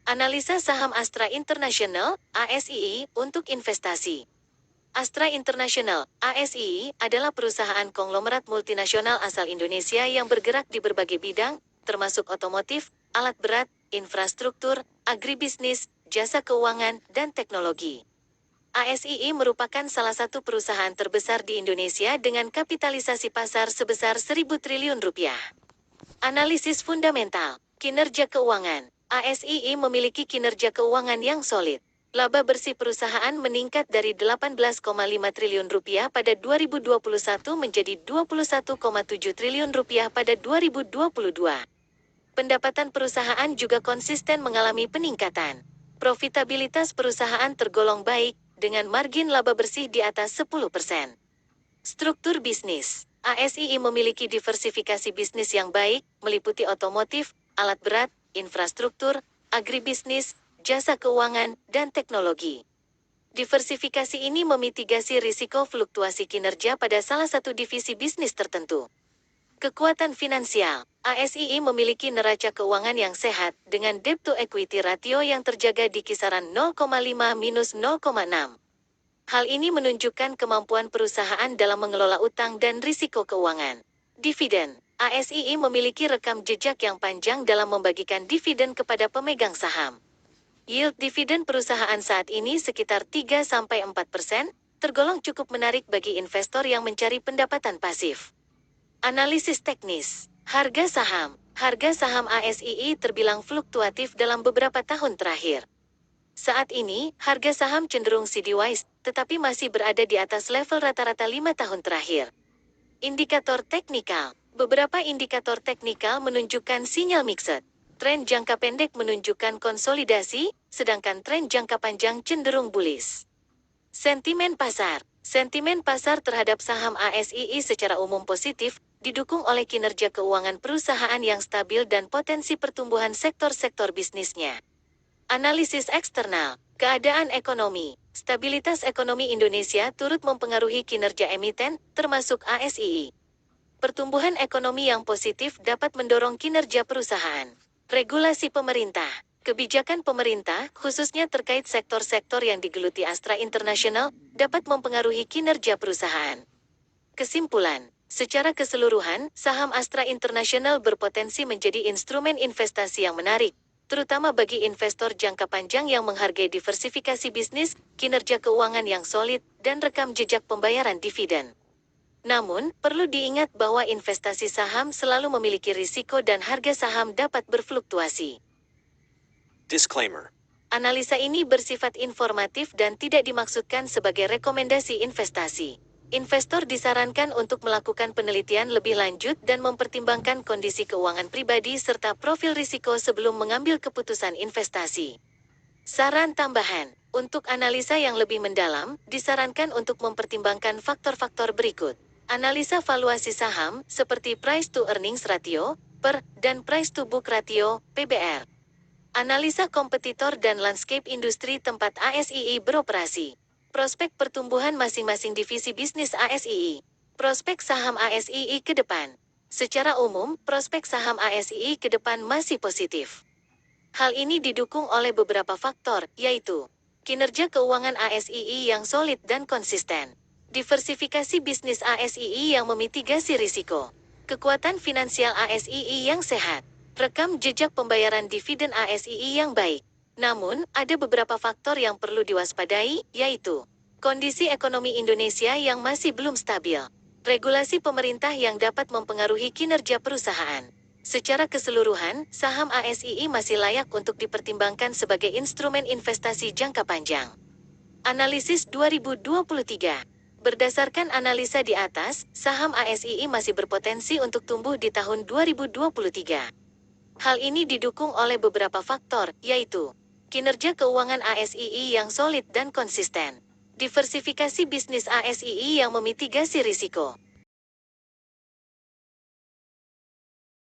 Analisa saham Astra International, ASII, untuk investasi. Astra International, ASI, adalah perusahaan konglomerat multinasional asal Indonesia yang bergerak di berbagai bidang, termasuk otomotif, alat berat, infrastruktur, agribisnis, jasa keuangan, dan teknologi. ASI merupakan salah satu perusahaan terbesar di Indonesia dengan kapitalisasi pasar sebesar 1.000 triliun rupiah. Analisis fundamental, kinerja keuangan. ASI memiliki kinerja keuangan yang solid. Laba bersih perusahaan meningkat dari 18,5 triliun rupiah pada 2021 menjadi 21,7 triliun rupiah pada 2022. Pendapatan perusahaan juga konsisten mengalami peningkatan. Profitabilitas perusahaan tergolong baik, dengan margin laba bersih di atas 10%. Struktur bisnis. ASI memiliki diversifikasi bisnis yang baik, meliputi otomotif, alat berat, infrastruktur, agribisnis, jasa keuangan, dan teknologi. Diversifikasi ini memitigasi risiko fluktuasi kinerja pada salah satu divisi bisnis tertentu. Kekuatan finansial. ASI memiliki neraca keuangan yang sehat, dengan debt to equity ratio yang terjaga di kisaran 0,5-0,6. Hal ini menunjukkan kemampuan perusahaan dalam mengelola utang dan risiko keuangan. Dividen. ASI memiliki rekam jejak yang panjang dalam membagikan dividen kepada pemegang saham. Yield dividen perusahaan saat ini sekitar 3-4%, tergolong cukup menarik bagi investor yang mencari pendapatan pasif. Analisis teknis. Harga saham. Harga saham ASI terbilang fluktuatif dalam beberapa tahun terakhir. Saat ini, harga saham cenderung sideways, tetapi masih berada di atas level rata-rata 5 tahun terakhir. Indikator teknikal. Beberapa indikator teknikal menunjukkan sinyal mixed. Tren jangka pendek menunjukkan konsolidasi, sedangkan tren jangka panjang cenderung bullish. Sentimen pasar. Sentimen pasar terhadap saham ASI secara umum positif, didukung oleh kinerja keuangan perusahaan yang stabil dan potensi pertumbuhan sektor-sektor bisnisnya. Analisis eksternal. Keadaan ekonomi. Stabilitas ekonomi Indonesia turut mempengaruhi kinerja emiten, termasuk ASI. Pertumbuhan ekonomi yang positif dapat mendorong kinerja perusahaan. Regulasi pemerintah. Kebijakan pemerintah, khususnya terkait sektor-sektor yang digeluti Astra International, dapat mempengaruhi kinerja perusahaan. Kesimpulan. Secara keseluruhan, saham Astra International berpotensi menjadi instrumen investasi yang menarik, terutama bagi investor jangka panjang yang menghargai diversifikasi bisnis, kinerja keuangan yang solid, dan rekam jejak pembayaran dividen. Namun, perlu diingat bahwa investasi saham selalu memiliki risiko dan harga saham dapat berfluktuasi. Disclaimer. Analisa ini bersifat informatif dan tidak dimaksudkan sebagai rekomendasi investasi. Investor disarankan untuk melakukan penelitian lebih lanjut dan mempertimbangkan kondisi keuangan pribadi serta profil risiko sebelum mengambil keputusan investasi. Saran tambahan, untuk analisa yang lebih mendalam, disarankan untuk mempertimbangkan faktor-faktor berikut. Analisa valuasi saham, seperti price to earnings ratio, PER, dan price to book ratio, PBR. Analisa kompetitor dan landscape industri tempat ASI beroperasi. Prospek pertumbuhan masing-masing divisi bisnis ASI. Prospek saham ASI ke depan. Secara umum, prospek saham ASI ke depan masih positif. Hal ini didukung oleh beberapa faktor, yaitu kinerja keuangan ASI yang solid dan konsisten, diversifikasi bisnis ASI yang memitigasi risiko, kekuatan finansial ASI yang sehat, rekam jejak pembayaran dividen ASI yang baik. Namun, ada beberapa faktor yang perlu diwaspadai, yaitu kondisi ekonomi Indonesia yang masih belum stabil, regulasi pemerintah yang dapat mempengaruhi kinerja perusahaan. Secara keseluruhan, saham ASI masih layak untuk dipertimbangkan sebagai instrumen investasi jangka panjang. Analisis 2023. Berdasarkan analisa di atas, saham ASI masih berpotensi untuk tumbuh di tahun 2023. Hal ini didukung oleh beberapa faktor, yaitu kinerja keuangan ASI yang solid dan konsisten, diversifikasi bisnis ASI yang memitigasi risiko,